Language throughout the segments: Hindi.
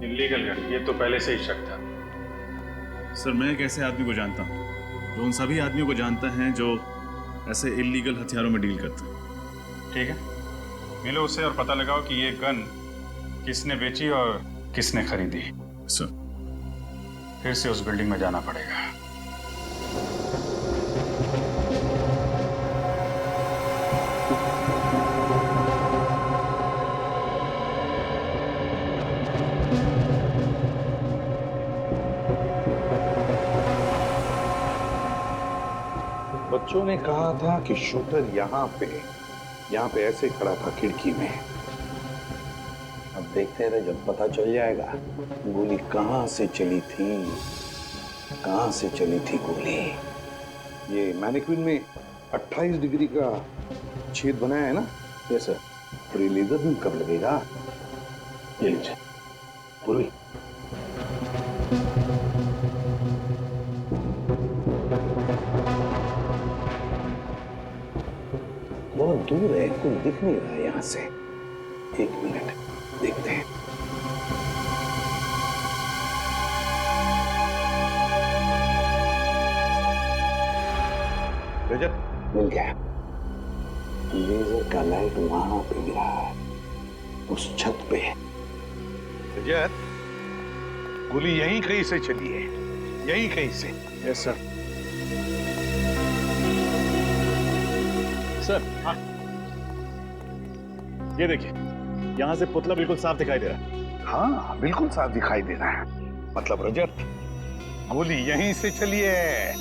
इल्लीगल गन, ये तो पहले से ही शक था। सर मैं एक ऐसे आदमी को जानता हूँ जो उन सभी आदमियों को जानता है जो ऐसे इल्लीगल हथियारों में डील करते हैं। ठीक है, मिलो उससे और पता लगाओ कि ये गन किसने बेची और किसने खरीदी। सर फिर से उस बिल्डिंग में जाना पड़ेगा। बच्चों ने कहा था कि शूटर यहाँ पे ऐसे खड़ा था खिड़की में। अब देखते रहे, जब पता चल जाएगा गोली कहाँ से चली थी, कहाँ से चली थी गोली। ये मैनिक्विन में 28 डिग्री का छेद बनाया है ना? Yes sir. और ये लेजर बीम कब लगेगा? ये लीजिए पूरी। बहुत दूर है, कुछ दिख नहीं रहा है यहां से। एक मिनट देखते हैं। रजत, मिल गया। लेजर का लाइट वहां पे गिरा है, उस छत पे। रजत, गोली यहीं कहीं से चली है, यहीं कहीं से। Yes sir. सर हाँ, ये देखिए यहां से पुतला बिल्कुल साफ दिखाई दे रहा है। हाँ बिल्कुल साफ दिखाई दे रहा है। मतलब रजत, गोली यहीं से चली है।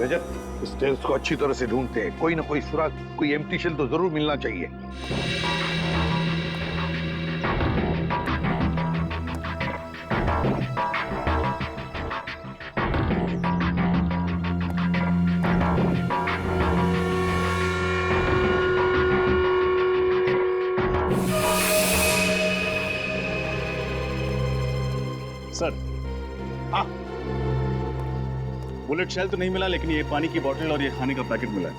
रजत, स्टेल्स को अच्छी तरह से ढूंढते हैं, कोई ना कोई सुराग, कोई एम्प्टी शेल तो जरूर मिलना चाहिए। सर हाँ, बुलेट शेल तो नहीं मिला, लेकिन ये पानी की बोतल और ये खाने का पैकेट मिला है।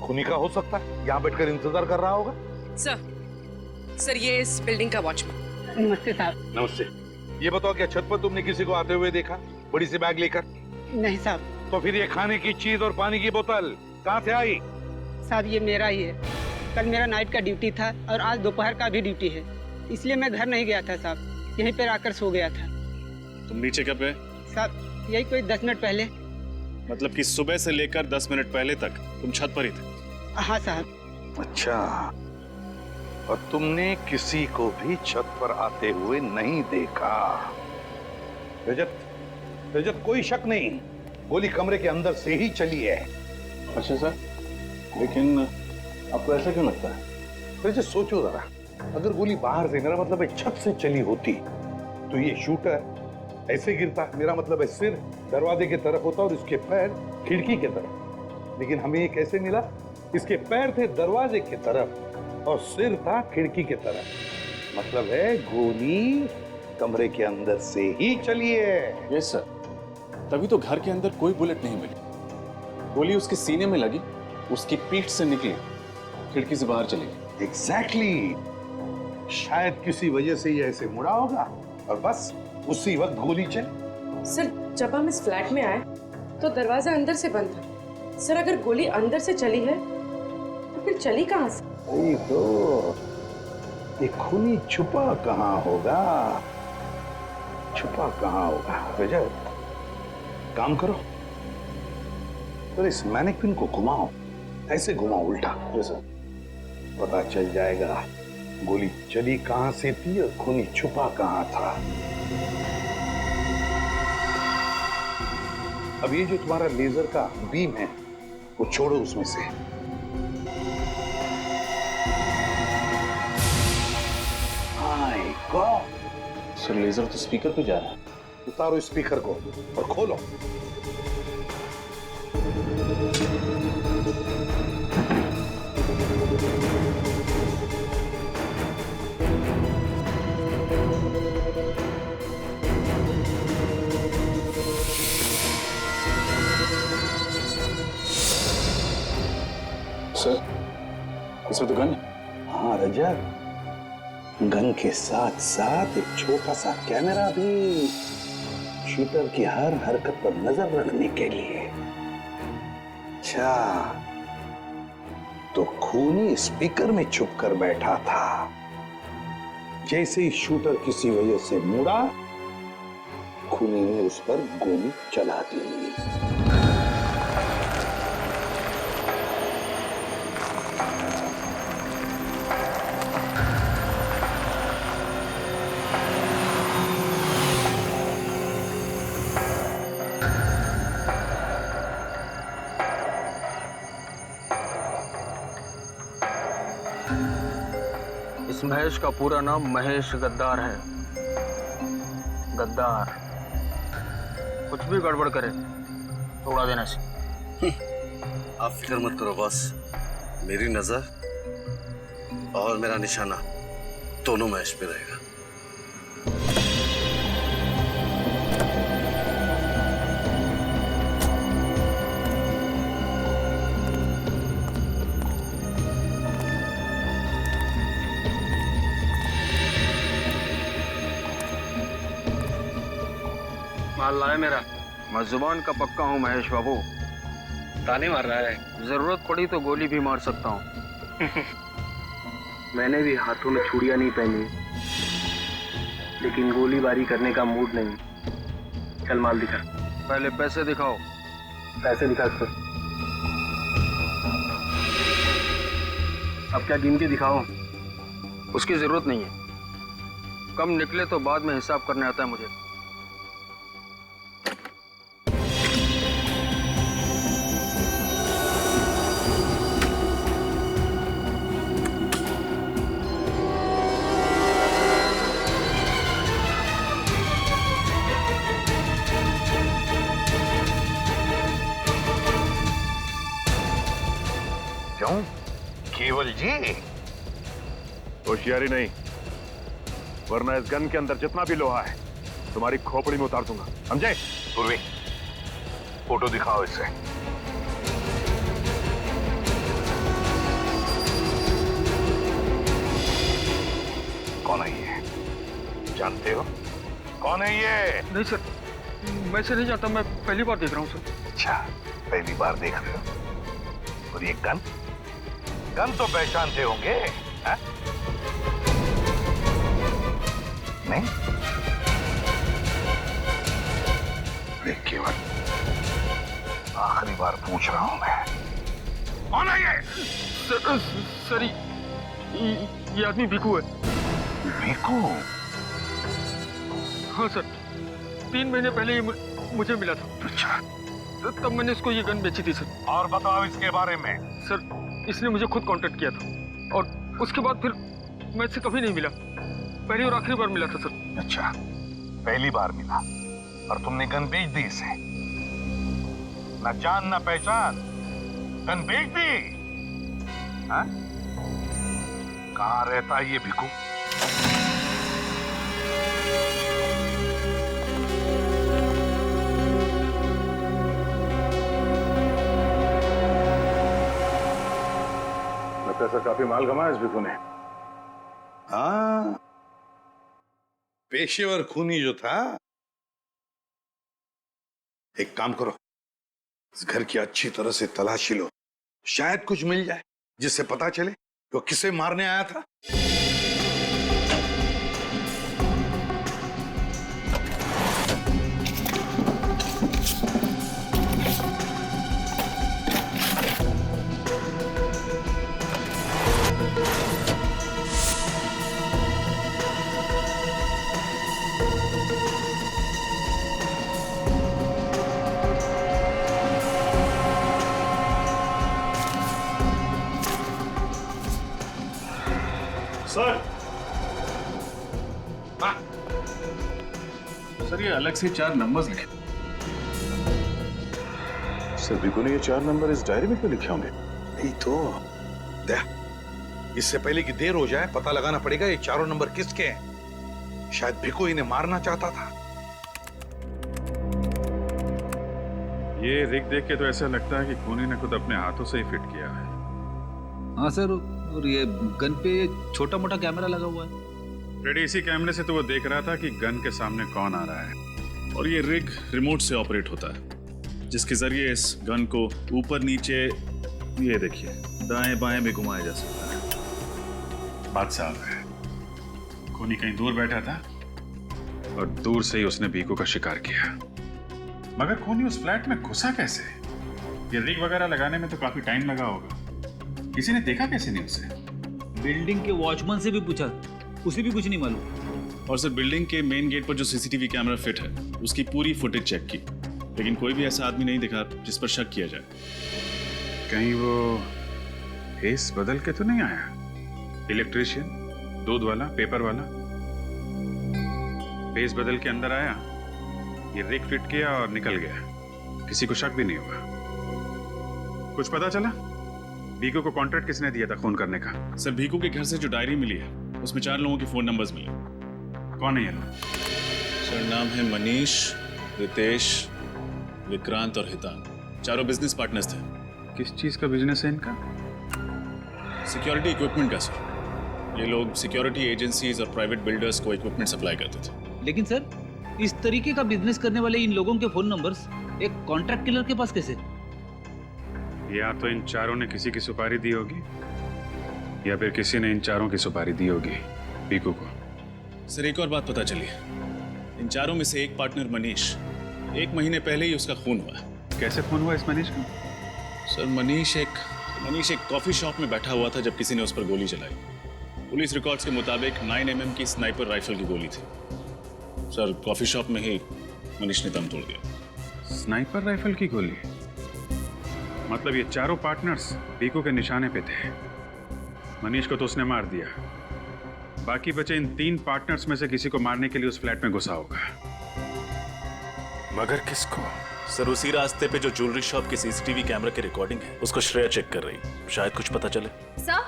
खूनी का हो सकता है, यहाँ बैठकर इंतजार कर रहा होगा। सर ये इस बिल्डिंग का वॉचमैन। नमस्ते साहब। नमस्ते। ये बताओ, क्या छत पर तुमने किसी को आते हुए देखा, बड़ी सी बैग लेकर? नहीं साहब। तो फिर ये खाने की चीज और पानी की बोतल कहाँ से आई? साहब ये मेरा ही है। कल मेरा नाइट का ड्यूटी था और आज दोपहर का भी ड्यूटी है, इसलिए मैं घर नहीं गया था साहब, यहीं पर आकर सो गया था। तुम नीचे कब गए? साहब यही कोई 10 मिनट पहले। मतलब कि सुबह से लेकर 10 मिनट पहले तक तुम छत पर ही थे? हाँ साहब। अच्छा, और तुमने किसी को भी छत पर आते हुए नहीं देखा? रजत, रजत कोई शक नहीं, गोली कमरे के अंदर से ही चली है। अच्छा सर, लेकिन आपको ऐसा क्यों लगता है? रजत सोचो जरा, अगर गोली बाहर से, मेरा मतलब है छत से चली होती, तो ये शूटर ऐसे गिरता, मेरा मतलब है सिर दरवाजे की तरफ होता और इसके पैर खिड़की की तरफ। लेकिन हमें ये कैसे मिला? इसके पैर थे दरवाजे की तरफ और सिर था खिड़की की तरफ। मतलब है गोली कमरे के अंदर से ही चली है। यस सर, तभी तो घर के अंदर कोई बुलेट नहीं मिली। गोली उसके सीने में लगी, उसकी पीठ से निकली, खिड़की से बाहर चली गई। एग्जैक्टली। शायद किसी वजह से ये ऐसे मुड़ा होगा और बस उसी वक्त गोली चली। सर जब हम इस फ्लैट में आए तो दरवाजा अंदर से बंद था। सर अगर गोली अंदर से चली है तो फिर चली कहाँ से? वही तो, ये खूनी छुपा कहाँ होगा, छुपा कहाँ होगा? रजत, काम करो, तो इस मैनिक्विन को घुमाओ, ऐसे घुमाओ उल्टा। सर पता चल जाएगा गोली चली कहाँ से थी और खूनी छुपा कहाँ था। अब ये जो तुम्हारा लेजर का बीम है वो छोड़ो उसमें से। माय गॉड, सर लेजर तो स्पीकर पे जा रहा है। उतारो स्पीकर को और खोलो। सर इसमें तो गन है। हाँ रजत, गन के साथ साथ एक छोटा सा कैमरा भी, शूटर की हर हरकत पर नजर रखने के लिए। अच्छा, तो खूनी स्पीकर में छुप कर बैठा था। जैसे ही शूटर किसी वजह से मुड़ा, खूनी ने उस पर गोली चला दी। इस महेश का पूरा नाम महेश गद्दार है। गद्दार कुछ भी गड़बड़ करे तो उड़ा देना से। आप फिक्र मत करो बॉस, मेरी नजर और मेरा निशाना दोनों महेश पे रहेगा। माल लाए मेरा। मैं जुबान का पक्का हूँ महेश बाबू। ताने मार रहा है। जरूरत पड़ी तो गोली भी मार सकता हूँ। मैंने भी हाथों में छुड़ियां नहीं पहनी, लेकिन गोलीबारी करने का मूड नहीं। चल माल दिखा। पहले पैसे दिखाओ। पैसे दिखा सर। अब क्या गिन के दिखाओ? उसकी जरूरत नहीं है। कम निकले तो बाद में हिसाब करने आता है मुझे। क्यों केवल जी? होशियारी नहीं, वरना इस गन के अंदर जितना भी लोहा है तुम्हारी खोपड़ी में उतार दूंगा, समझे? पूर्वी, फोटो दिखाओ इसे। कौन है ये? जानते हो कौन है ये? नहीं सर, मैं से नहीं जानता। मैं पहली बार देख रहा हूँ सर। अच्छा, पहली बार देख रहे हो। और ये गन? गन तो पहचानते होंगे, है? नहीं? देख केवल, आखिरी बार पूछ रहा हूं मैं, कौन है ये? सर ये आदमी भिकू है। भिकू? हाँ सर, 3 महीने पहले ये मुझे मिला था। अच्छा, तब मैंने इसको ये गन बेची थी सर। और बताओ इसके बारे में। सर, इसने मुझे खुद कांटेक्ट किया था और उसके बाद फिर मैं इससे कभी नहीं मिला। पहली और आखिरी बार मिला था सर। अच्छा, पहली बार मिला और तुमने गन बेच दी इसे? ना जान ना पहचान, गन बेच दी? हाँ? कहाँ रहता है ये भिकू? लगता है सर काफी माल कमाया इस भिकू ने। हाँ, पेशेवर खूनी जो था। एक काम करो, इस घर की अच्छी तरह से तलाशी लो, शायद कुछ मिल जाए जिससे पता चले वो किसे मारने आया था। सर, सर ये अलग से 4 नंबर्स लिखे। सर भिकू ने ये 4 नंबर इस डायरी में क्यों लिखे होंगे? नहीं तो इससे पहले कि देर हो जाए पता लगाना पड़ेगा ये चारों नंबर किसके हैं। शायद भिकू इन्हें मारना चाहता था। ये रिग देख के तो ऐसा लगता है कि खूनी ने खुद अपने हाथों से ही फिट किया है। हाँ सर, और ये गन पे छोटा मोटा कैमरा लगा हुआ है। फ्रेडी, इसी कैमरे से तो वो देख रहा था कि गन के सामने कौन आ रहा है। और ये रिग रिमोट से ऑपरेट होता है, जिसके जरिए इस गन को ऊपर नीचे, ये देखिए, दाएं बाएं में घुमाया जा सकता है। बात साफ है, खूनी कहीं दूर बैठा था और दूर से ही उसने बीकू का शिकार किया। मगर खूनी उस फ्लैट में घुसा कैसे? ये रिग वगैरह लगाने में तो काफी टाइम लगा होगा। किसी ने देखा कैसे नहीं उसे? बिल्डिंग के वॉचमैन से भी पूछा, उसे भी कुछ नहीं मालूम। और सर बिल्डिंग के मेन गेट पर जो सीसीटीवी कैमरा फिट है उसकी पूरी फुटेज चेक की, लेकिन कोई भी ऐसा आदमी नहीं दिखा जिस पर शक किया जाए। कहीं वो फेस बदल के तो नहीं आया? इलेक्ट्रिशियन, दूध वाला, पेपर वाला, फेस बदल के अंदर आया, ये रिग फिट किया और निकल गया। किसी को शक भी नहीं हुआ। कुछ पता चला बीकू को कॉन्ट्रैक्ट किसने दिया था खून करने का? सर भीकू के घर से जो डायरी मिली है उसमें 4 लोगों के फोन नंबर्स मिले। कौन है ये लोग? सर नाम है मनीष, रितेश, विक्रांत और हिता। चारों बिजनेस पार्टनर्स थे। किस चीज का बिजनेस है इनका? सिक्योरिटी इक्विपमेंट का सर। ये लोग सिक्योरिटी एजेंसीज और प्राइवेट बिल्डर्स को इक्विपमेंट सप्लाई करते थे। लेकिन सर, इस तरीके का बिजनेस करने वाले इन लोगों के फोन नंबर्स एक कॉन्ट्रैक्ट किलर के पास कैसे? या तो इन चारों ने किसी की सुपारी दी होगी या फिर किसी ने इन चारों की सुपारी दी होगी बीकू को। सर एक और बात पता चली, इन चारों में से एक पार्टनर मनीष, 1 महीने पहले ही उसका खून हुआ। कैसे खून हुआ इस मनीष का? सर मनीष एक कॉफी शॉप में बैठा हुआ था जब किसी ने उस पर गोली चलाई। पुलिस रिकॉर्ड्स के मुताबिक 9mm की स्नाइपर राइफल की गोली थी। सर कॉफी शॉप में ही मनीष ने दम तोड़ दिया। स्नाइपर राइफल की गोली? मतलब ये चारों पार्टनर्स बीकू के निशाने पे थे। मनीष को तो उसने मार दिया, बाकी बचे इन 3 पार्टनर्स में से किसी को मारने के लिए उस फ्लैट में घुसा होगा। मगर किसको? सर उसी रास्ते पे जो ज्वेलरी शॉप की सीसीटीवी कैमरा की रिकॉर्डिंग है उसको श्रेया चेक कर रही, शायद कुछ पता चले। सर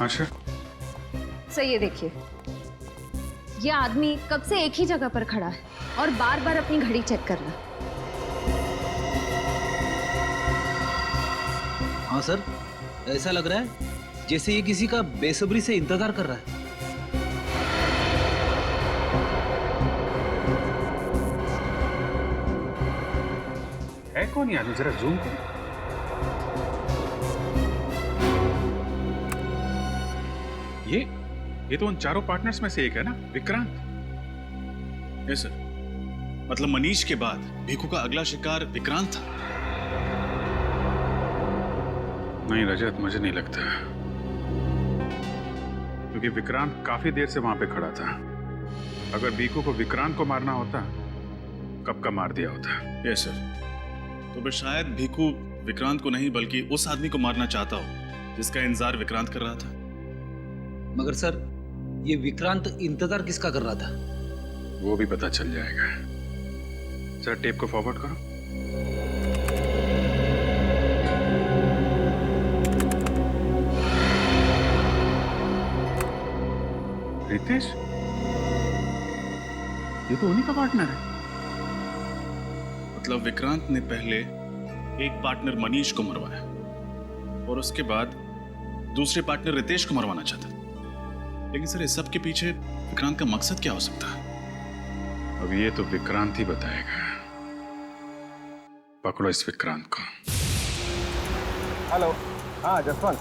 अच्छा सर, ये देखिए, ये आदमी कब से एक ही जगह पर खड़ा है और बार बार अपनी घड़ी चेक कर रहा है। हाँ सर, ऐसा लग रहा है जैसे ये किसी का बेसब्री से इंतजार कर रहा है। है कौन ये आदमी? जरा जूम करो। ये तो उन चारों पार्टनर्स में से एक है ना, विक्रांत। यस सर, मतलब मनीष के बाद भीकू का अगला शिकार विक्रांत था। नहीं रजत, मुझे नहीं लगता, क्योंकि विक्रांत काफी देर से वहां पे खड़ा था। अगर बीकू को विक्रांत को मारना होता, कब का मार दिया होता। यस सर, तो फिर शायद भीकू विक्रांत को नहीं बल्कि उस आदमी को मारना चाहता हो जिसका इंतजार विक्रांत कर रहा था। मगर सर, ये विक्रांत इंतजार किसका कर रहा था? वो भी पता चल जाएगा। सर टेप को फॉरवर्ड करो। रितेश, ये तो उन्हीं का पार्टनर है। मतलब विक्रांत ने पहले एक पार्टनर मनीष को मरवाया और उसके बाद दूसरे पार्टनर रितेश को मरवाना चाहता। लेकिन सर इस सब के पीछे विक्रांत का मकसद क्या हो सकता है? अब ये तो विक्रांत ही बताएगा। पकड़ो इस विक्रांत को। हेलो, हाँ जसवंत,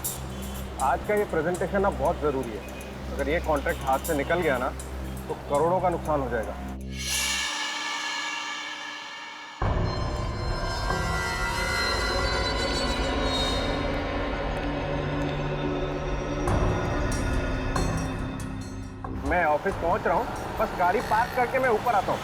आज का ये प्रेजेंटेशन अब बहुत ज़रूरी है। अगर ये कॉन्ट्रैक्ट हाथ से निकल गया ना तो करोड़ों का नुकसान हो जाएगा। मैं ऑफिस पहुंच रहा हूँ, बस गाड़ी पार्क करके मैं ऊपर आता हूँ।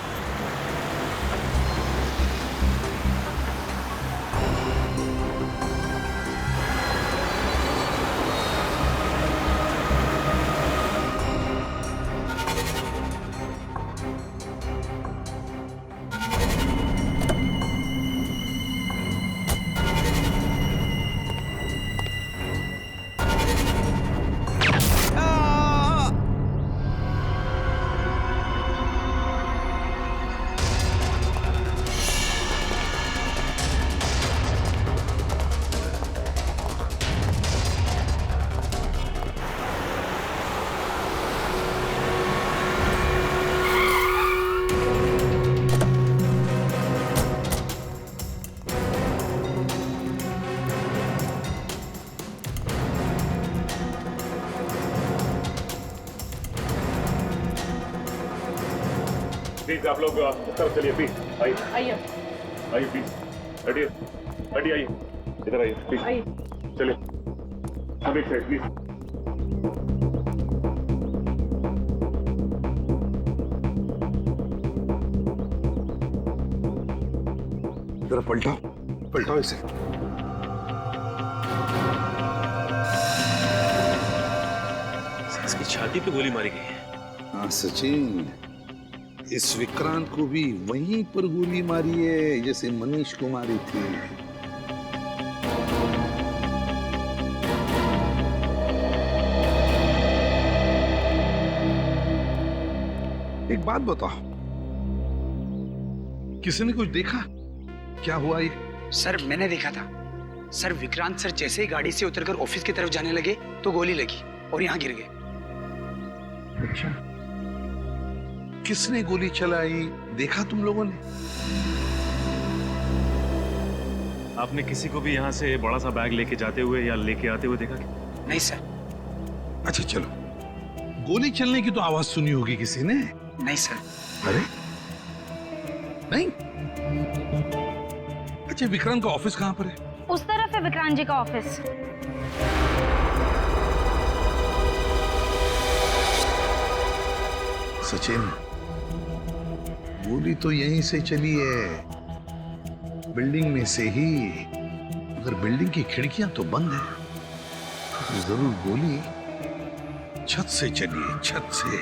प्लीज आप लोग इस तरफ चलिए, प्लीज आइए आइए आइए, प्लीज हटिए हटिए, आइए इधर आइए प्लीज, आइए। चलिए सब एक साइड प्लीज। जरा पलटाओ पलटाओ इसे। इसकी छाती पे गोली मारी गई है। हाँ सचिन, इस विक्रांत को भी वहीं पर गोली मारी है जैसे मनीष को मारी थी। एक बात बताओ, किसी ने कुछ देखा? क्या हुआ ये? सर मैंने देखा था सर, विक्रांत सर जैसे ही गाड़ी से उतरकर ऑफिस की तरफ जाने लगे तो गोली लगी और यहाँ गिर गए। अच्छा, किसने गोली चलाई देखा तुम लोगों ने? आपने किसी को भी यहाँ से बड़ा सा बैग लेके जाते हुए या लेके आते हुए देखा क्या? नहीं सर। अच्छा चलो, गोली चलने की तो आवाज सुनी होगी किसी ने? नहीं सर। अरे नहीं? अच्छा, विक्रांत का ऑफिस कहाँ पर है? उस तरफ है विक्रांत जी का ऑफिस। सचिन, गोली तो यहीं से चली है, बिल्डिंग में से ही। मगर बिल्डिंग की खिड़कियां तो बंद है, तो जरूर गोली छत से चली है, छत से।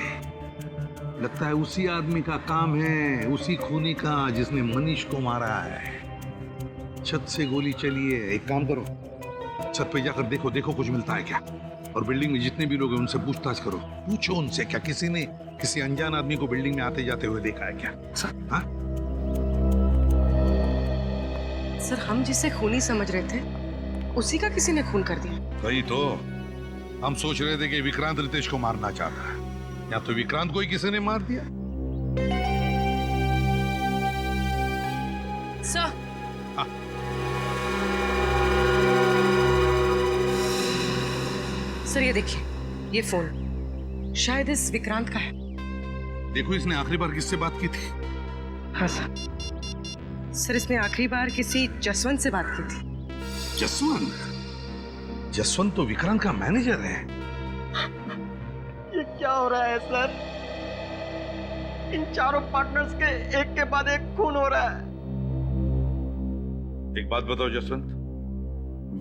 लगता है उसी आदमी का काम है, उसी खूनी का जिसने मनीष को मारा है। छत से गोली चली है। एक काम करो, छत पे जाकर देखो, देखो कुछ मिलता है क्या। और बिल्डिंग में जितने भी लोग हैं उनसे पूछताछ करो, पूछो उनसे क्या किसी ने किसी अनजान आदमी को बिल्डिंग में आते जाते हुए देखा है क्या? हाँ? सर, हम जिसे खूनी समझ रहे थे उसी का किसी ने खून कर दिया। वही तो हम सोच रहे थे कि विक्रांत रितेश को मारना चाहता है, या तो विक्रांत को ही किसी ने मार दिया। सर, सर ये देखिए, ये फोन शायद इस विक्रांत का है। देखो, इसने आखिरी बार किससे बात की थी? हाँ सर। सर, इसने आखिरी बार किसी जसवंत से बात की थी। जसवंत? जसवंत तो विक्रांत का मैनेजर है। ये क्या हो रहा है सर? इन चारों पार्टनर्स के एक के बाद एक खून हो रहा है। एक बात बताओ जसवंत,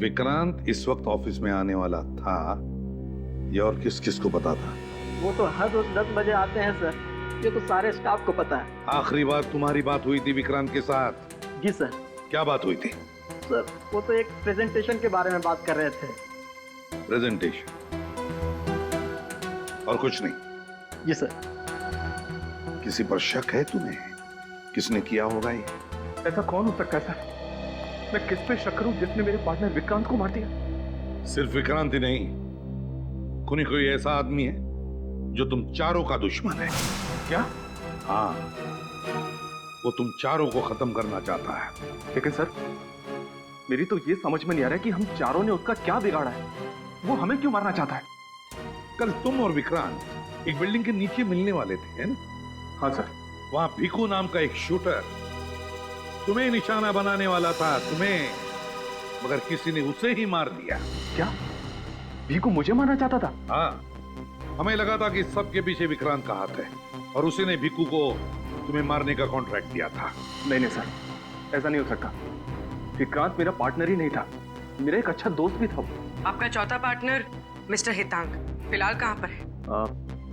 विक्रांत इस वक्त ऑफिस में आने वाला था, ये और किस किस को पता था? वो तो हर रोज 10 बजे आते हैं सर, ये तो सारे स्टाफ को पता है। आखिरी बार तुम्हारी बात हुई थी विक्रांत के साथ? जी सर। क्या बात हुई थी? सर वो तो एक प्रेजेंटेशन के बारे में बात कर रहे थे। प्रेजेंटेशन? और कुछ नहीं? जी सर। किसी पर शक है तुम्हें? किसने किया होगा ये? ऐसा कौन हो सकता है सर? मैं किस पे शक करूं जिसने मेरे पार्टनर विक्रांत को मार दिया? सिर्फ विक्रांत ही नहीं, कोई ऐसा आदमी है जो तुम चारों का दुश्मन है। क्या? हाँ, वो तुम चारों को खत्म करना चाहता है। लेकिन सर, मेरी तो ये समझ में नहीं आ रहा है कि हम चारों ने उसका क्या बिगाड़ा है। वो हमें क्यों मारना चाहता है? कल तुम और विक्रांत एक बिल्डिंग के नीचे मिलने वाले थे, है ना? हाँ सर। वहां भीखू नाम का एक शूटर तुम्हें निशाना बनाने वाला था, तुम्हें, मगर किसी ने उसे ही मार दिया। क्या? भीखू मुझे मारना चाहता था? हाँ, हमें लगा था कि सबके पीछे विक्रांत का हाथ है और उसी ने भीखू को तुम्हें मारने का कॉन्ट्रैक्ट दिया था। नहीं नहीं सर, ऐसा नहीं हो सकता। विक्रांत मेरा पार्टनर ही नहीं था, मेरा एक अच्छा दोस्त भी था। आपका चौथा पार्टनर मिस्टर हितांक फिलहाल कहाँ पर है?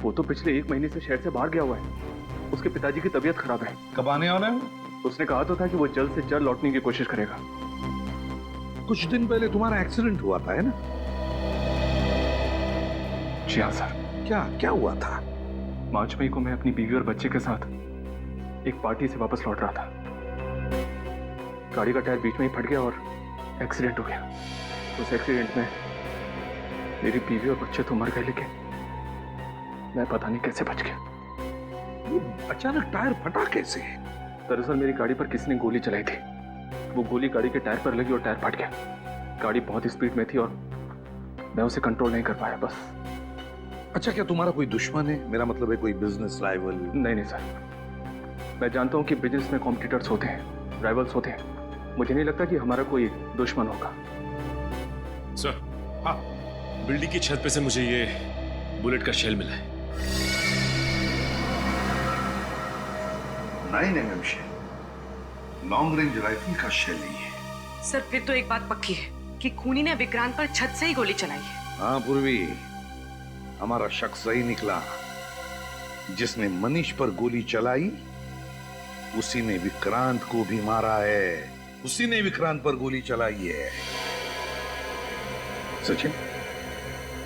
वो तो पिछले 1 महीने से शहर से बाहर गया हुआ है। उसके पिताजी की तबीयत खराब है। कब आने वाला है? उसने कहा तो था कि वो जल्द से जल्द लौटने की कोशिश करेगा। कुछ दिन पहले तुम्हारा एक्सीडेंट हुआ था, है ना? जी हाँ सर। क्या हुआ था? 5 मई को मैं अपनी बीवी और बच्चे के साथ एक पार्टी से वापस लौट रहा था। गाड़ी का टायर बीच में ही फट गया और एक्सीडेंट हो गया। उस एक्सीडेंट में मेरी बीवी और बच्चे तो मर गए, लेकिन मैं पता नहीं कैसे बच गया। अचानक टायर फटा कैसे? दरअसल मेरी गाड़ी पर किसी ने गोली चलाई थी। वो गोली गाड़ी के टायर पर लगी और टायर फट गया। गाड़ी बहुत स्पीड में थी और मैं उसे कंट्रोल नहीं कर पाया, बस। अच्छा, क्या तुम्हारा कोई दुश्मन है? मेरा मतलब है कोई बिजनेस राइवल? नहीं नहीं सर, मैं जानता हूँ कि बिजनेस में कॉम्पिटिटर्स होते हैं, राइवल्स होते हैं। मुझे नहीं लगता कि हमारा कोई दुश्मन होगा। सर, हाँ, बिल्डिंग की छत पे से मुझे ये बुलेट का शेल मिला है। 9 mm shell, long range rifle का शेल नहीं है। सर फिर तो एक बात पक्की है कि खूनी ने विक्रांत पर छत से ही गोली चलाई है। हाँ पूर्वी, हमारा शक सही निकला। जिसने मनीष पर गोली चलाई उसी ने विक्रांत को भी मारा है, उसी ने विक्रांत पर गोली चलाई है। सचिन,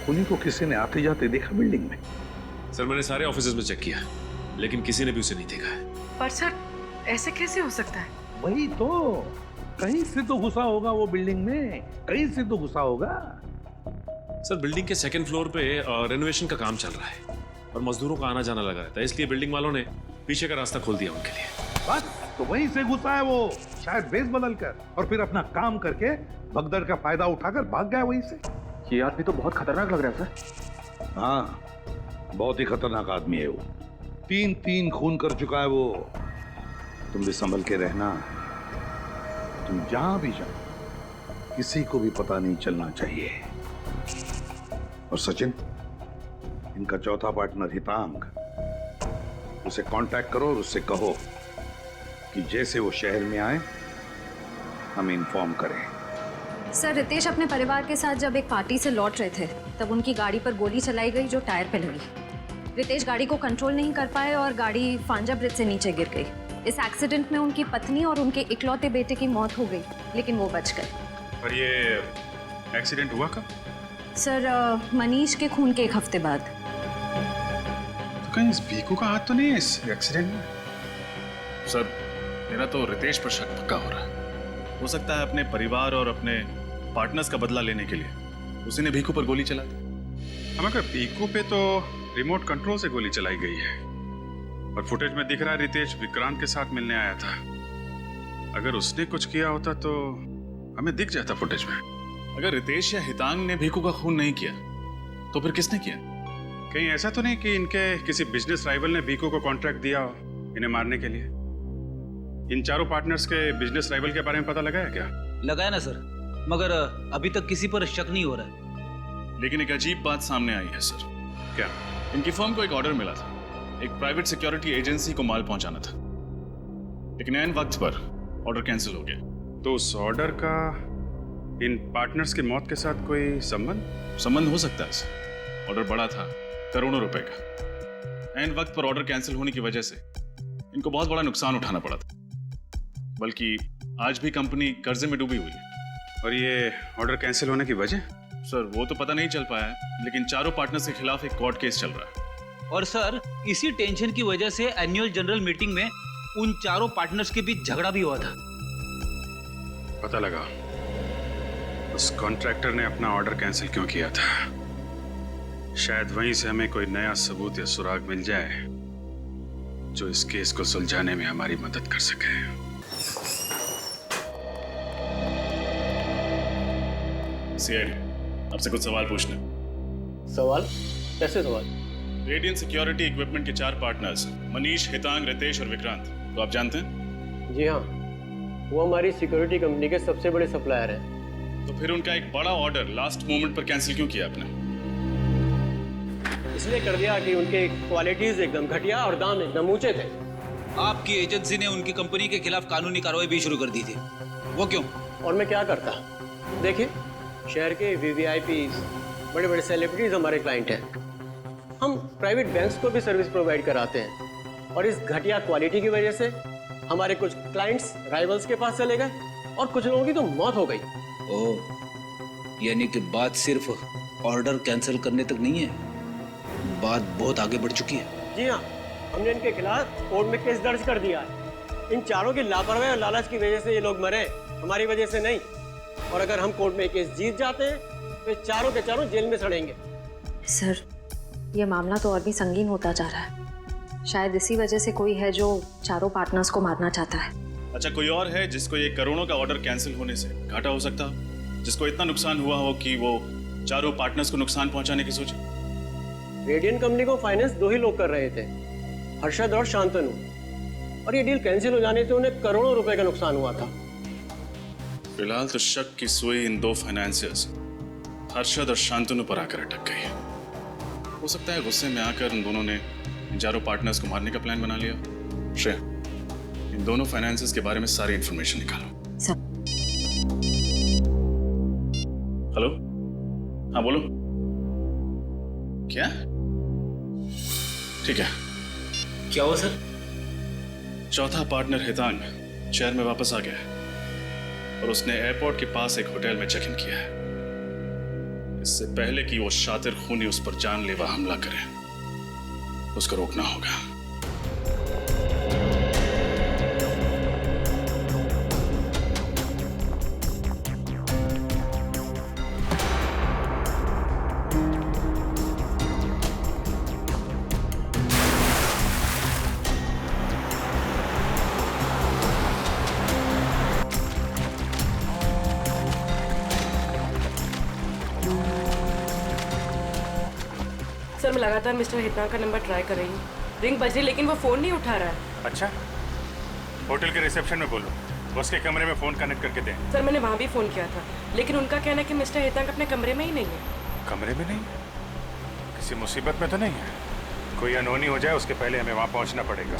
खूनी को किसी ने आते जाते देखा बिल्डिंग में? सर मैंने सारे ऑफिसेज में चेक किया, लेकिन किसी ने भी उसे नहीं देखा है। पर सर ऐसे कैसे हो सकता है? वही तो, कहीं से तो घुसा होगा वो बिल्डिंग में, कहीं से तो घुसा होगा। सर बिल्डिंग के सेकंड फ्लोर पे रेनोवेशन का काम चल रहा है और मजदूरों का आना जाना लगा रहता है, इसलिए बिल्डिंग वालों ने पीछे का रास्ता खोल दिया उनके लिए। बस तो वहीं से घुसा है वो, शायद बेस बदल कर, और फिर अपना काम करके भगदड़ का फायदा उठाकर भाग गया वहीं से। ये आदमी तो बहुत खतरनाक लग रहा है सर। हाँ, बहुत ही खतरनाक आदमी है वो। 3 खून कर चुका है वो। तुम भी संभल के रहना। तुम जहां भी जाओ किसी को भी पता नहीं चलना चाहिए। और सचिन, इनका चौथा पार्टनर हितांग, उसे कांटेक्ट करो और उससे कहो कि जैसे वो शहर में आए हमें इन्फॉर्म करें। सर रितेश अपने परिवार के साथ जब एक पार्टी से लौट रहे थे तब उनकी गाड़ी पर गोली चलाई गई जो टायर पे लगी। रितेश गाड़ी को कंट्रोल नहीं कर पाए और गाड़ी फांजा ब्रिज से नीचे गिर गई। इस एक्सीडेंट में उनकी पत्नी और उनके इकलौते बेटे की मौत हो गई, लेकिन वो बच गए। और ये एक्सीडेंट हुआ कब? सर मनीष के खून के 1 हफ्ते बाद। तो कहीं इस भीखू का हाथ तो नहीं है इस एक्सीडेंट में? सर मेरा तो रितेश पर शक पक्का हो रहा है। हो सकता है अपने परिवार और अपने पार्टनर्स का बदला लेने के लिए उसी ने भीखू पर गोली चला दी। हम अगर भीखू पे तो रिमोट कंट्रोल से गोली चलाई गई है और फुटेज में दिख रहा है रितेश विक्रांत के साथ मिलने आया था। अगर उसने कुछ किया होता तो हमें दिख जाता फुटेज में। अगर रितेश या हितांग ने भीखू का खून नहीं किया तो फिर किसने किया? कहीं ऐसा तो नहीं कि इनके किसी बिजनेस राइवल ने भीखू को कॉन्ट्रैक्ट दिया हो इन्हें मारने के लिए? इन चारों पार्टनर्स के बिजनेस राइवल के बारे में पता लगा है क्या? लगाया ना सर, मगर अभी तक किसी पर शक नहीं हो रहा है। लेकिन एक अजीब बात सामने आई है सर। क्या? इनकी फर्म को एक ऑर्डर मिला था, एक प्राइवेट सिक्योरिटी एजेंसी को माल पहुंचाना था, लेकिन ऐन वक्त पर ऑर्डर कैंसिल हो गया। तो उस ऑर्डर का इन पार्टनर्स की मौत के साथ कोई संबंध हो सकता है सर। ऑर्डर बड़ा था, करोड़ों रुपए का। ऐन वक्त पर ऑर्डर कैंसिल होने की वजह से इनको बहुत बड़ा नुकसान उठाना पड़ा था, बल्कि आज भी कंपनी कर्जे में डूबी हुई है। और ये ऑर्डर कैंसिल होने की वजह? सर वो तो पता नहीं चल पाया, लेकिन चारों पार्टनर्स के खिलाफ एक कोर्ट केस चल रहा है। और सर इसी टेंशन की वजह से एनुअल जनरल मीटिंग में उन चारों पार्टनर्स के बीच झगड़ा भी हुआ था। पता लगा उस कॉन्ट्रैक्टर ने अपना ऑर्डर कैंसिल क्यों किया था। शायद वहीं से हमें कोई नया सबूत या सुराग मिल जाए जो इस केस को सुलझाने में हमारी मदद कर सके। सीआईडी, आपसे कुछ सवाल पूछने। सवाल? कैसे सवाल? रेडियन सिक्योरिटी इक्विपमेंट के 4 पार्टनर्स मनीष, हितांग, रितेश और विक्रांत तो आप जानते हैं? जी हाँ, वो हमारी सिक्योरिटी कंपनी के सबसे बड़े सप्लायर हैं। तो फिर उनका एक बड़ा ऑर्डर लास्ट मोमेंट पर कैंसिल क्यों किया आपने? इसलिए कर दिया कि उनके क्वालिटीज एकदम घटिया और दाम एकदम ऊंचे थे। आपकी एजेंसी ने उनकी कंपनी के खिलाफ कानूनी कार्रवाई भी शुरू कर दी थी। वो क्यों? और मैं क्या करता? देखिए, शहर के वीवीआईपीज, बड़े बड़े सेलिब्रिटीज हमारे क्लाइंट हैं। हम प्राइवेट बैंक्स को भी सर्विस प्रोवाइड कराते हैं, और इस घटिया क्वालिटी की वजह से हमारे कुछ क्लाइंट्स राइवल्स के पास चले गए और कुछ लोगों की तो मौत हो गई। ओह, यानी कि बात सिर्फ ऑर्डर कैंसिल करने तक नहीं है, बात बहुत आगे बढ़ चुकी है। जी हाँ, हमने इनके खिलाफ कोर्ट में केस दर्ज कर दिया है। इन चारों की लापरवाही और लालच की वजह से ये लोग मरे, हमारी वजह से नहीं। और अगर हम कोर्ट में केस जीत जाते हैं तो ये चारों के चारों जेल में सड़ेंगे। सर ये मामला तो और भी संगीन होता जा रहा है। शायद इसी वजह से कोई है जो चारों पार्टनर्स को मारना चाहता है। अच्छा, कोई और है जिसको ये करोड़ों का ऑर्डर कैंसिल होने से घाटा हो सकता हो, जिसको इतना नुकसान हुआ हो कि वो चारों पार्टनर्स को नुकसान पहुंचाने की सोचे? रेडियन कंपनी को फाइनेंस 2 ही लोग कर रहे थे, हर्षद और शांतनु। और ये डील कैंसिल हो जाने से उन्हें करोड़ों रुपए का नुकसान हुआ था। फिलहाल तो शक की सुई इन दो फाइनेंसियर्स हर्षद और शांतनु पर आकर अटक गई है। हो सकता है गुस्से में आकर उन दोनों ने इन चारों पार्टनर्स को मारने का प्लान बना लिया। श्रेया, इन दोनों फाइनेंसियर्स के बारे में सारी इंफॉर्मेशन निकालो। सर। हेलो, हाँ बोलो। क्या? ठीक है। क्या हुआ सर? चौथा पार्टनर हितांग शहर में वापस आ गया है और उसने एयरपोर्ट के पास एक होटल में चेक इन किया है। इससे पहले कि वो शातिर खूनी उस पर जानलेवा हमला करे, उसको रोकना होगा। सर मैं लगातार मिस्टर हितांग का नंबर ट्राई कर रही हूँ, रिंग बज रही लेकिन वो फोन नहीं उठा रहा है। अच्छा, होटल के रिसेप्शन में बोलो, उसके कमरे में फोन कनेक्ट करके दें। सर मैंने वहाँ भी फोन किया था, लेकिन उनका कहना है कि मिस्टर हितांग अपने कमरे में ही नहीं है। कमरे में नहीं? किसी मुसीबत में तो नहीं है? कोई अनहोनी हो जाए उसके पहले हमें वहाँ पहुँचना पड़ेगा।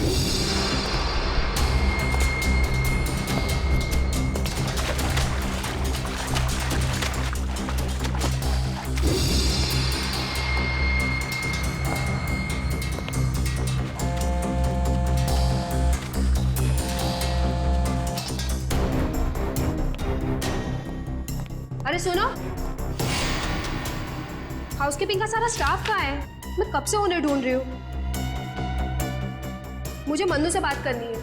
अरे सुनो, हाउसकीपिंग का सारा स्टाफ कहाँ है? मैं कब से उन्हें ढूंढ रही हूँ। मुझे मन्नू से बात करनी है।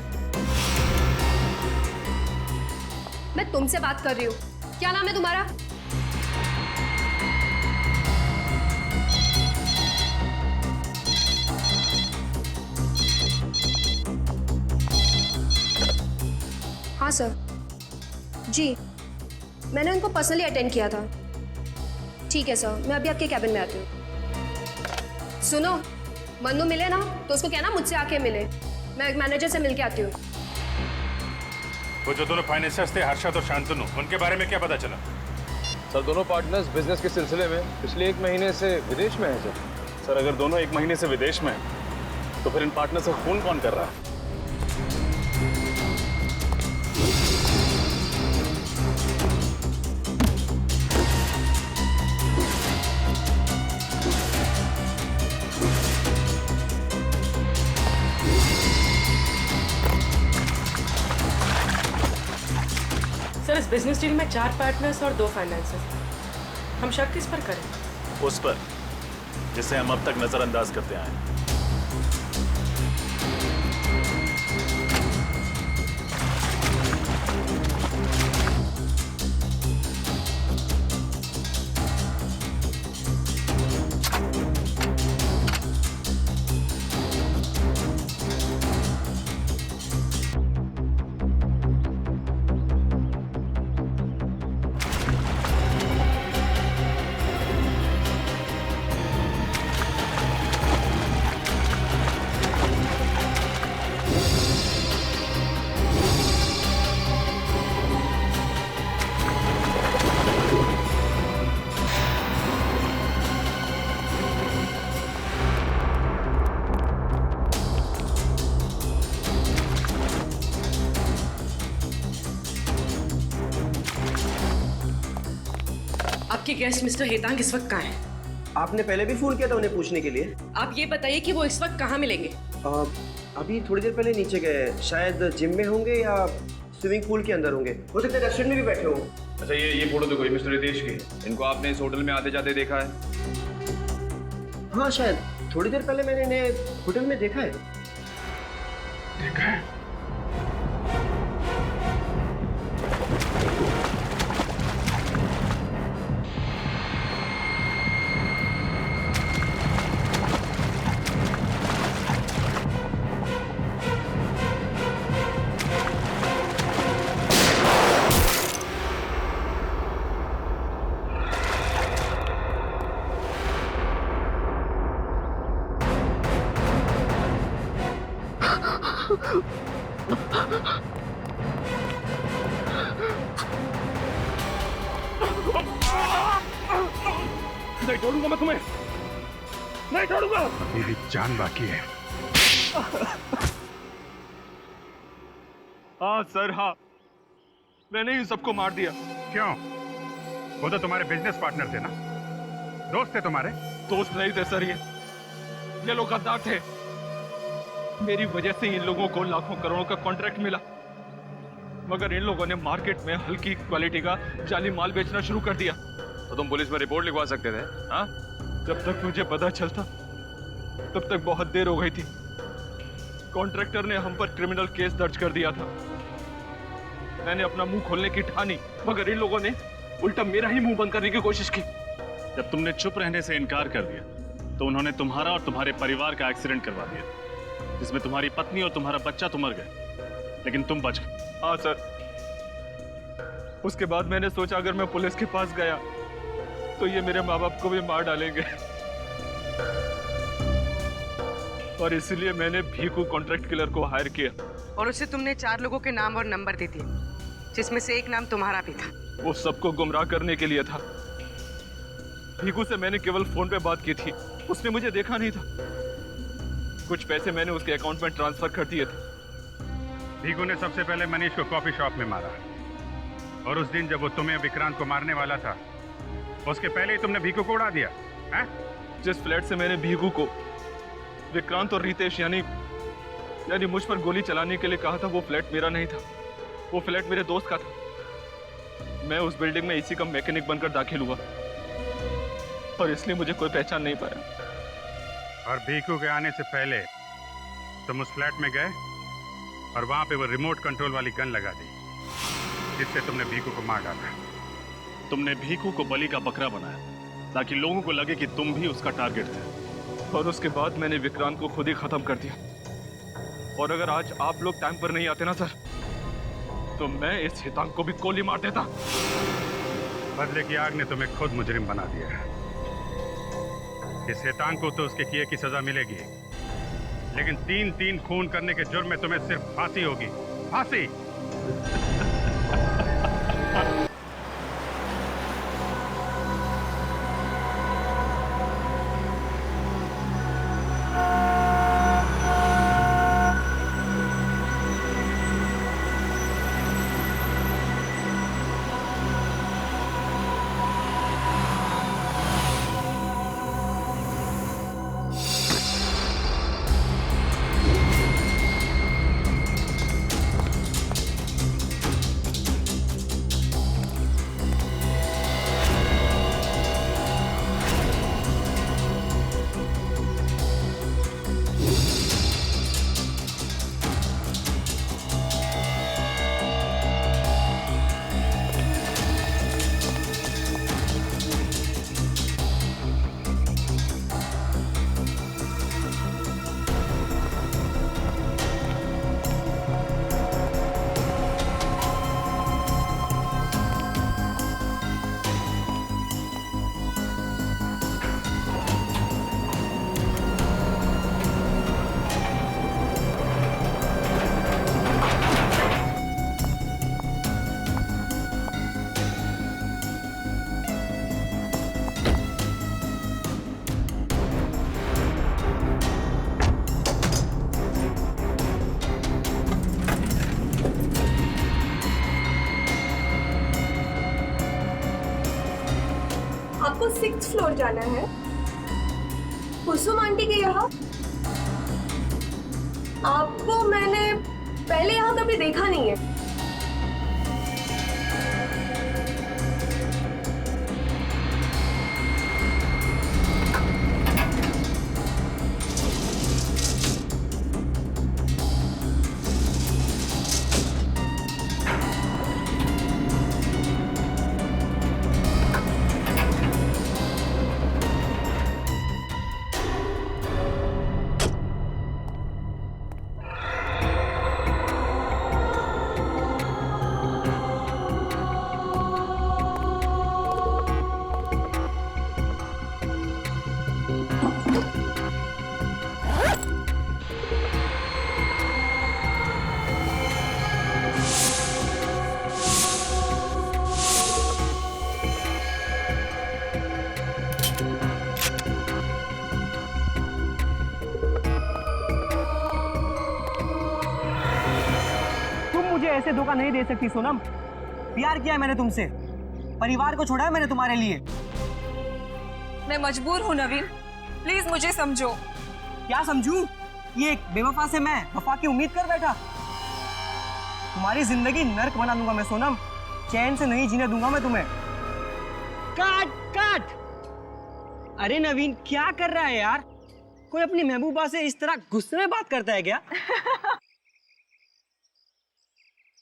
मैं तुमसे बात कर रही हूँ। क्या नाम है तुम्हारा? हाँ सर। जी, मैंने उनको पर्सनली अटेंड किया था। ठीक है सर, मैं अभी आपके कैबिन में आती हूँ। सुनो, मन्नू मिले ना तो उसको कहना मुझसे आके मिले। मैं एक मैनेजर से मिलके आती हूँ। वो जो दोनों फाइनेंसर्स थे हर्षद और शांतनु, उनके बारे में क्या पता चला? सर दोनों पार्टनर्स बिजनेस के सिलसिले में पिछले 1 महीने से विदेश में हैं सर। सर अगर दोनों 1 महीने से विदेश में हैं, तो फिर इन पार्टनर से फोन कौन कर रहा है? सर इस बिजनेस डील में 4 पार्टनर्स और 2 फाइनेंसर्स। हम शक किस पर करें? उस पर जिसे हम अब तक नजरअंदाज करते आए हैं। आपके गेस्ट मिस्टर हेतांग इस वक्त कहाँ हैं? आपने पहले भी फोन किया था उन्हें पूछने के लिए। आप ये बताइए कि वो इस वक्त कहाँ मिलेंगे? अभी थोड़ी देर पहले नीचे गए, शायद जिम में होंगे या स्विमिंग पूल के अंदर होंगे, हो सकता है रेस्टोरेंट में भी बैठे हों। अच्छा ये फोटो देखो, ये मिस्टर रितेश की। इनको आपने इस होटल में आते जाते देखा है? हाँ शायद थोड़ी देर पहले मैंने इन्हें होटल में देखा है। देखा है? नहीं छोड़ूंगा मैं तुम्हें, नहीं छोड़ूंगा। अभी भी जान बाकी है। हाँ सर, हाँ, मैंने ही सबको मार दिया। क्यों? वो तो तुम्हारे बिजनेस पार्टनर थे ना, दोस्त थे तुम्हारे। दोस्त नहीं थे सर, ये लोग गद्दार थे। मेरी वजह से इन लोगों को लाखों करोड़ों का कॉन्ट्रैक्ट मिला, मगर इन लोगों ने मार्केट में हल्की क्वालिटी का जाली माल बेचना शुरू कर दिया। तो तुम पुलिस में रिपोर्ट लिखवा सकते थे। हाँ, जब तक मुझे पता चलता तब तक बहुत देर हो गई थी। कॉन्ट्रैक्टर ने हम पर क्रिमिनल केस दर्ज कर दिया था। मैंने अपना मुंह खोलने की ठानी, मगर इन लोगों ने उल्टा मेरा ही मुंह बंद करने की कोशिश की। जब तुमने चुप रहने से इनकार कर दिया तो उन्होंने तुम्हारा और तुम्हारे परिवार का एक्सीडेंट करवा दिया, जिसमें तुम्हारी पत्नी और तुम्हारा बच्चा तो मर गए, लेकिन तुम बच गए। हाँ सर, उसके बाद मैंने सोचा अगर मैं पुलिस के पास गया तो ये मेरे माँ बाप को भी मार डालेंगे, और इसलिए मैंने भीखू कॉन्ट्रैक्ट किलर को हायर किया। और उसे तुमने 4 लोगों के नाम और नंबर दे दिए, जिसमें से एक नाम तुम्हारा भी था। वो सबको गुमराह करने के लिए था। भीखू से मैंने केवल फोन पे बात की थी, उसने मुझे देखा नहीं था। कुछ पैसे मैंने उसके अकाउंट में ट्रांसफर कर दिए थे। भीखू ने सबसे पहले मनीष को कॉफी शॉप में मारा, और उस दिन जब वो तुम्हें विक्रांत को मारने वाला था, उसके पहले ही तुमने भीखू को उड़ा दिया है? जिस फ्लैट से मैंने भीखू को विक्रांत और रितेश यानी मुझ पर गोली चलाने के लिए कहा था, वो फ्लैट मेरा नहीं था, वो फ्लैट मेरे दोस्त का था। मैं उस बिल्डिंग में इसी का मैकेनिक बनकर दाखिल हुआ, और इसलिए मुझे कोई पहचान नहीं पाया। और भीखू के आने से पहले तुम उस फ्लैट में गए और वहां पे वो रिमोट कंट्रोल वाली गन लगा दी, जिससे तुमने भीखू को मार डाला। तुमने भीखू को बलि का बकरा बनाया ताकि लोगों को लगे कि तुम भी उसका टारगेट थे, और उसके बाद मैंने विक्रांत को खुद ही खत्म कर दिया। और अगर आज आप लोग टाइम पर नहीं आते ना सर, तो मैं इस हितांग को भी गोली मार देता। बदले की आग ने तुम्हें खुद मुजरिम बना दिया है। इस हितांग को तो उसके किए की सजा मिलेगी, लेकिन 3-3 खून करने के जुर्म में तुम्हें सिर्फ फांसी होगी, फांसी। आपको 6th फ्लोर जाना है, कुसुम आंटी के यहाँ। आपको मैंने पहले यहाँ कभी देखा नहीं है। ऐसे धोखा नहीं दे सकती सोनम। प्यार किया मैंने तुमसे, परिवार को छोड़ा है मैंने तुम्हारे लिए। मैं मजबूर हूँ नवीन, प्लीज मुझे समझो। क्या समझूं? ये एक बेवफा से मैं वफा की उम्मीद कर बैठा। तुम्हारी जिंदगी नर्क बना दूंगा मैं सोनम, चैन से नहीं जीने दूंगा मैं तुम्हें। काट काट। अरे नवीन क्या कर रहा है यार? कोई अपनी महबूबा से इस तरह गुस्से में बात करता है क्या?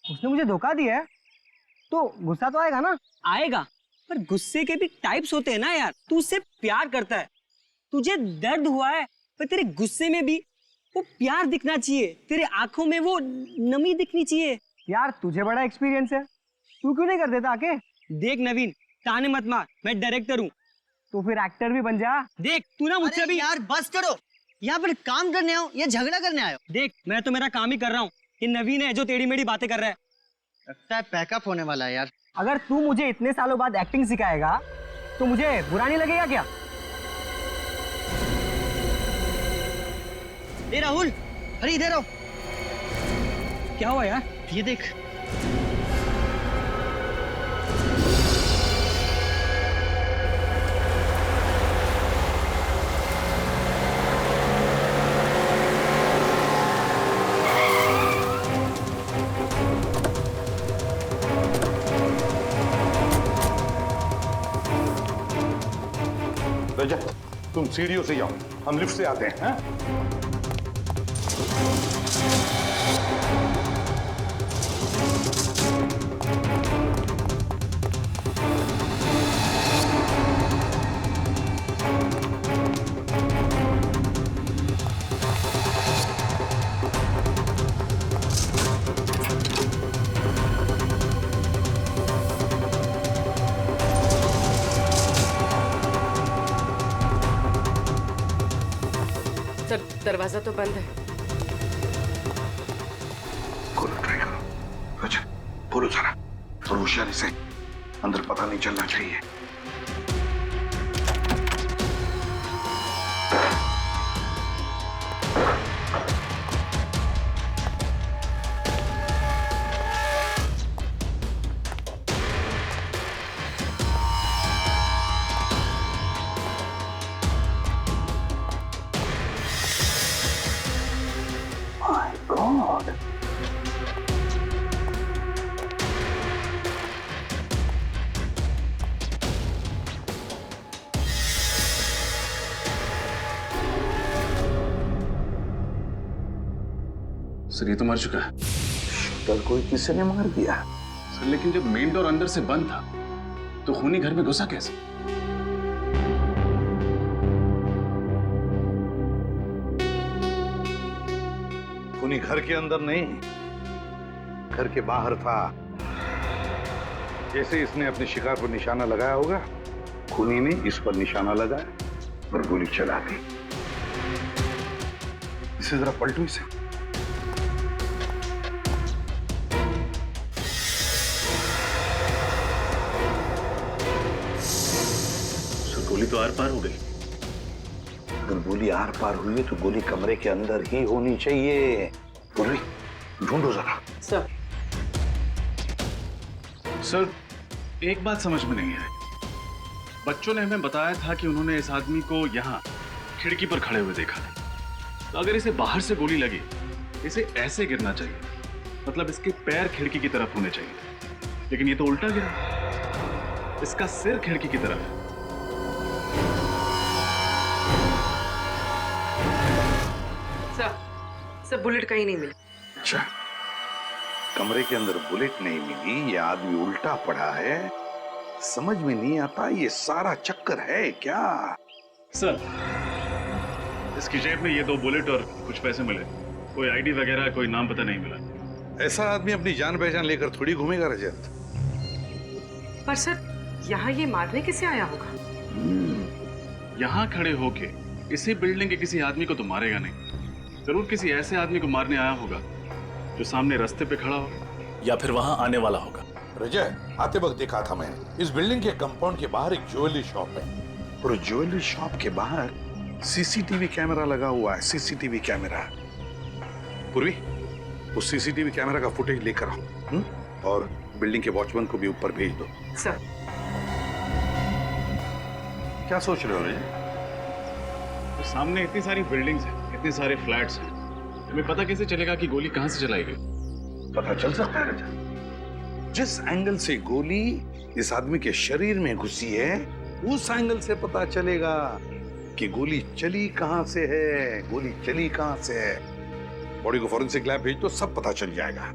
उसने मुझे धोखा दिया है तो गुस्सा तो आएगा ना? आएगा, पर गुस्से के भी टाइप्स होते हैं ना यार। तू उससे प्यार करता है, तुझे दर्द हुआ है, पर तेरे गुस्से में भी वो प्यार दिखना चाहिए, तेरे आंखों में वो नमी दिखनी चाहिए। यार तुझे बड़ा एक्सपीरियंस है, तू क्यों नहीं कर देता आके? देख नवीन, ताने मत मार, मैं डायरेक्टर हूँ, तो फिर एक्टर भी बन जा। देख तू ना मुझसे भी। यार बस करो, यहाँ पर काम करने आओ या झगड़ा करने आयो? देख मैं तो मेरा काम ही कर रहा हूँ, ये नवीन है जो टेढ़ी मेढ़ी बातें कर रहा है। लगता है पैकअप होने वाला है यार। अगर तू मुझे इतने सालों बाद एक्टिंग सिखाएगा तो मुझे बुरा नहीं लगेगा क्या? ए राहुल, अरे इधर आओ। क्या हुआ यार? ये देख। रजत, तुम सीढ़ियों से जाओ, हम लिफ्ट से आते हैं। हाँ? सर दरवाजा तो बंद है। खोलो, ट्राई करो। रजत खोलो जरा, और होशियारी से, अंदर पता नहीं चलना चाहिए। सर ये तो मर चुका है। शूटर कोई किसी ने मार दिया। सर लेकिन जब मेन डोर अंदर से बंद था तो खूनी घर में घुसा कैसे? खूनी घर के अंदर नहीं, घर के बाहर था। जैसे इसने अपने शिकार पर निशाना लगाया होगा, खूनी ने इस पर निशाना लगाया और गोली चला दी। इसे जरा पलटो इसे। गोली तो आर पार हो गई। अगर गोली आर पार हुई है तो गोली कमरे के अंदर ही होनी चाहिए। बोली ढूंढो जरा। सर एक बात समझ में नहीं आई। बच्चों ने हमें बताया था कि उन्होंने इस आदमी को यहाँ खिड़की पर खड़े हुए देखा था। तो अगर इसे बाहर से गोली लगी, इसे ऐसे गिरना चाहिए, मतलब इसके पैर खिड़की की तरफ होने चाहिए, लेकिन ये तो उल्टा गिरा। इसका सिर खिड़की की तरफ है। सर बुलेट कहीं नहीं मिली। अच्छा, कमरे के अंदर बुलेट नहीं मिली, ये आदमी उल्टा पड़ा है। समझ में नहीं आता ये सारा चक्कर है क्या? सर इसकी जेब में ये 2 बुलेट और कुछ पैसे मिले। कोई आईडी वगैरह, कोई नाम पता नहीं मिला। ऐसा आदमी अपनी जान पहचान लेकर थोड़ी घूमेगा रजत। पर सर यहाँ ये मारने कैसे आया होगा? यहाँ खड़े होके इसी बिल्डिंग के किसी आदमी को तो मारेगा नहीं। जरूर किसी ऐसे आदमी को मारने आया होगा जो सामने रास्ते पे खड़ा हो, या फिर वहां आने वाला होगा। रजय, आते वक्त देखा था मैंने, इस बिल्डिंग के कंपाउंड के बाहर एक ज्वेलरी शॉप है, और ज्वेलरी शॉप के बाहर सीसीटीवी कैमरा लगा हुआ है। CCTV camera. पूर्वी, उस सीसीटीवी कैमरा का फुटेज लेकर आओ और बिल्डिंग के वॉचमैन को भी ऊपर भेज दो। सर। क्या सोच रहे हो रे? तो सामने इतनी सारी बिल्डिंग्स हैं, इतने सारे फ्लैट्स हैं, हमें पता कैसे चलेगा कि गोली कहां से चलाई गई? पता चल सकता है राजा, जिस एंगल से गोली इस आदमी के शरीर में घुसी है उस एंगल से पता चलेगा कि गोली चली कहां से है, गोली चली कहां से है। बॉडी को फॉरेंसिक लैब भेज दो, सब पता चल जाएगा।